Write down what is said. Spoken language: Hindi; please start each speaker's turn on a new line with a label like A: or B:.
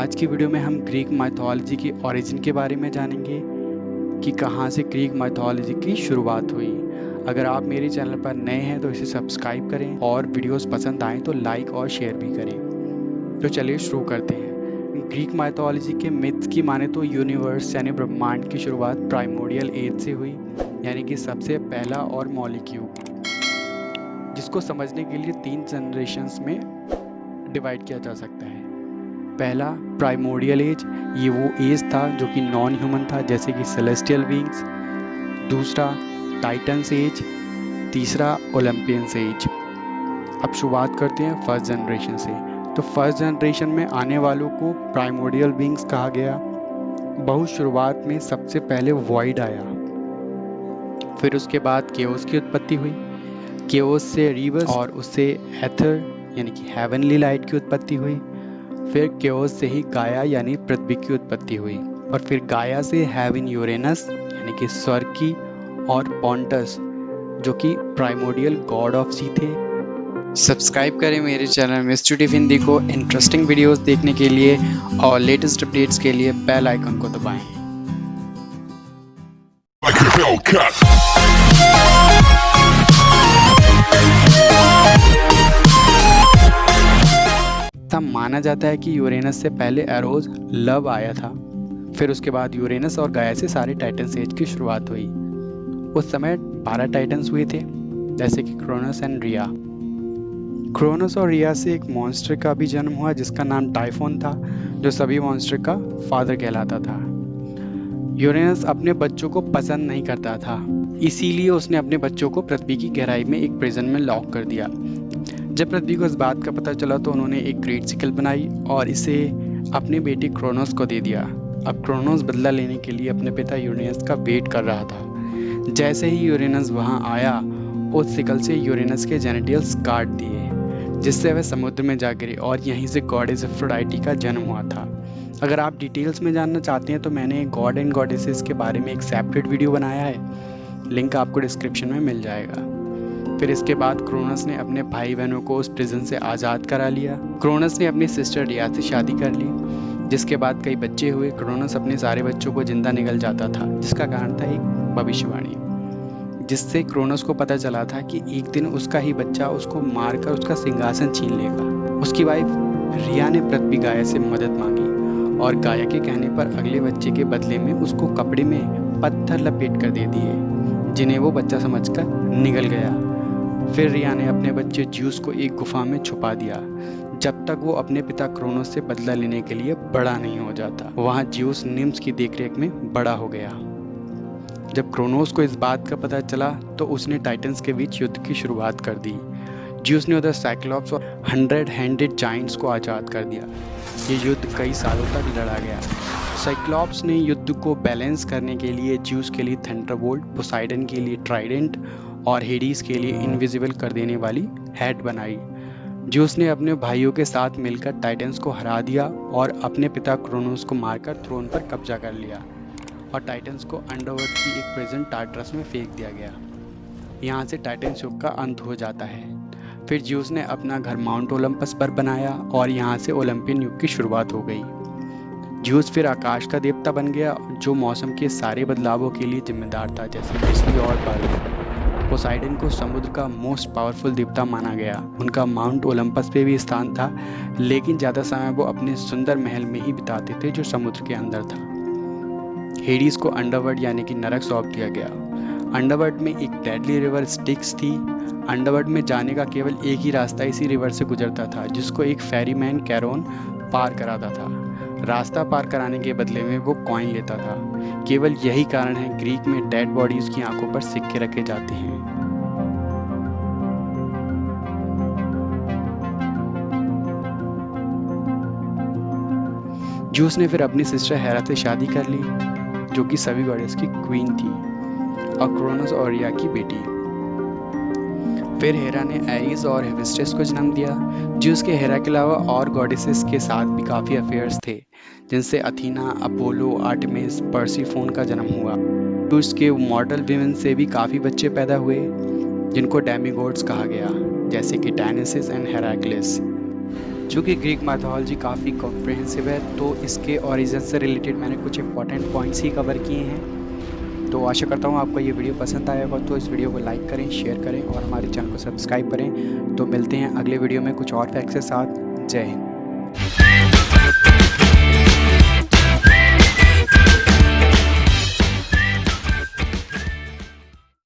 A: आज की वीडियो में हम ग्रीक माइथोलॉजी की ओरिजिन के बारे में जानेंगे कि कहाँ से ग्रीक माइथोलॉजी की शुरुआत हुई। अगर आप मेरे चैनल पर नए हैं तो इसे सब्सक्राइब करें और वीडियोस पसंद आएँ तो लाइक और शेयर भी करें। तो चलिए शुरू करते हैं। ग्रीक माइथोलॉजी के मिथ्स की माने तो यूनिवर्स यानी ब्रह्मांड की शुरुआत प्राइमोर्डियल एज से हुई, यानी कि सबसे पहला और मौलिक युग, जिसको समझने के लिए 3 जनरेशन्स में डिवाइड किया जा सकता है। पहला प्राइमोर्डियल एज, ये वो एज था जो कि नॉन ह्यूमन था, जैसे कि सेलेस्टियल बीइंग्स। दूसरा टाइटन्स एज, तीसरा ओलंपियंस एज। अब शुरुआत करते हैं फर्स्ट जनरेशन से। तो फर्स्ट जनरेशन में आने वालों को प्राइमोर्डियल बीइंग्स कहा गया। बहुत शुरुआत में सबसे पहले वॉइड आया, फिर उसके बाद केओस की उत्पत्ति हुई। केओस से रिवर्स और उससे एथर यानी कि हेवनली लाइट की उत्पत्ति हुई। फिर केओस से ही गाया यानी पृथ्वी की उत्पत्ति हुई, और फिर गाया से हेवन यूरेनस यानी कि स्वर्ग की, और पॉन्टस जो कि प्राइमोर्डियल गॉड ऑफ सी थे। सब्सक्राइब करें मेरे चैनल मिस्टर टिफ हिंदी को इंटरेस्टिंग वीडियोस देखने के लिए और लेटेस्ट अपडेट्स के लिए बेल आइकन को दबाएं। माना जाता है कि यूरेनस से पहले एरोस लव आया था। फिर उसके बाद यूरेनस और गाया से सारे टाइटन्स एज की शुरुआत हुई। उस समय 12 टाइटन्स हुए थे, जैसे कि क्रोनस एंड रिया। क्रोनस और रिया से एक मॉन्स्टर का भी जन्म हुआ जिसका नाम टाइफोन था, जो सभी मॉन्स्टर का फादर कहलाता था। यूरेनस अपने बच्चों को पसंद नहीं करता था, इसीलिए उसने अपने बच्चों को पृथ्वी की गहराई में एक प्रिजन में लॉक कर दिया। जब पृथ्वी को इस बात का पता चला तो उन्होंने एक ग्रेट सिकल बनाई और इसे अपने बेटे क्रोनोस को दे दिया। अब क्रोनोस बदला लेने के लिए अपने पिता यूरेनस का वेट कर रहा था। जैसे ही यूरेनस वहां आया, उस सिकल से यूरेनस के जेनिटल्स काट दिए, जिससे वह समुद्र में जा गिरे, और यहीं से गॉडेस एफ्रोडाइटी का जन्म हुआ था। अगर आप डिटेल्स में जानना चाहते हैं तो मैंने गॉड एंड गॉडेसेस के बारे में एक सेपरेट वीडियो बनाया है, लिंक आपको डिस्क्रिप्शन में मिल जाएगा। फिर इसके बाद क्रोनस ने अपने भाई बहनों को उस प्रिजन से आज़ाद करा लिया। क्रोनस ने अपनी सिस्टर रिया से शादी कर ली, जिसके बाद कई बच्चे हुए। क्रोनस अपने सारे बच्चों को जिंदा निगल जाता था, जिसका कारण था एक भविष्यवाणी, जिससे क्रोनस को पता चला था कि एक दिन उसका ही बच्चा उसको मारकर उसका सिंहासन छीन लेगा। उसकी वाइफ रिया ने पृथ्वी गाया से मदद मांगी, और गाया के कहने पर अगले बच्चे के बदले में उसको कपड़े में पत्थर लपेट कर दे दिए, जिन्हें वो बच्चा समझकर निगल गया। फिर रिया ने अपने बच्चे ज्यूस को एक गुफा में छुपा दिया, जब तक वो अपने पिता क्रोनोस से बदला लेने के लिए बड़ा नहीं हो जाता। वहाँ ज्यूस निम्स की देखरेख में बड़ा हो गया। जब क्रोनोस को इस बात का पता चला तो उसने टाइटन्स के बीच युद्ध की शुरुआत कर दी। ज्यूस ने उधर साइक्लॉप्स और 100 हैंडेड जाइंट्स को आज़ाद कर दिया। ये युद्ध कई सालों तक लड़ा गया। साइक्लॉप्स ने युद्ध को बैलेंस करने के लिए ज्यूस के लिए थंडरबोल्ट, पोसाइडन के लिए ट्राइडेंट और हेडीज के लिए इनविजिबल कर देने वाली हेड बनाई। ज्यूस ने अपने भाइयों के साथ मिलकर टाइटन्स को हरा दिया और अपने पिता क्रोनोस को मारकर थ्रोन पर कब्जा कर लिया, और टाइटन्स को अंडरवर्ल्ड की एक प्रिजन टार्टरस में फेंक दिया गया। यहाँ से टाइटन्स युग का अंत हो जाता है। फिर ज्यूस ने अपना घर माउंट ओलंपस पर बनाया और यहाँ से ओलंपियन युग की शुरुआत हो गई। ज्यूस फिर आकाश का देवता बन गया, जो मौसम के सारे बदलावों के लिए जिम्मेदार था, जैसे बिजली और बर्फ। पोसाइडन को समुद्र का मोस्ट पावरफुल देवता माना गया। उनका माउंट ओलंपस पे भी स्थान था, लेकिन ज़्यादा समय वो अपने सुंदर महल में ही बिताते थे जो समुद्र के अंदर था। हेडीज को अंडरवर्ल्ड यानी कि नरक सौंप दिया गया। अंडरवर्ल्ड में एक डेडली रिवर स्टिक्स थी। अंडरवर्ल्ड में जाने का केवल एक ही रास्ता इसी रिवर से गुजरता था, जिसको एक फेरीमैन कैरोन पार कराता था। रास्ता पार कराने के बदले में वो कॉइन लेता था। केवल यही कारण है ग्रीक में डेड बॉडीज की आंखों पर सिक्के रखे जाते हैं। ज्यूस ने फिर अपनी सिस्टर हेरा से शादी कर ली, जो कि सभी गॉडेस की क्वीन थी और क्रोनस और रिया की बेटी। फिर हेरा ने एरिस और हेफेस्टस को जन्म दिया। ज्यूस के हेरा के अलावा और गॉडेसेस के साथ भी काफ़ी अफेयर्स थे, जिनसे अथीना, अपोलो, आर्टेमिस, पर्सीफोन का जन्म हुआ। ज्यूस के मॉर्टल विमेन से भी काफ़ी बच्चे पैदा हुए, जिनको डेमीगॉड्स कहा गया, जैसे कि डायनासिस एंड हेराक्लिस। चूँकि ग्रीक मैथोलॉजी काफ़ी कॉम्प्रिहेंसिव है, तो इसके ओरिजिन से रिलेटेड मैंने कुछ इंपॉर्टेंट पॉइंट्स ही कवर किए हैं। तो आशा करता हूँ आपको ये वीडियो पसंद आया होगा, तो इस वीडियो को लाइक करें, शेयर करें और हमारे चैनल को सब्सक्राइब करें। तो मिलते हैं अगले वीडियो में कुछ और फैक्ट्स के साथ। जय हिंद।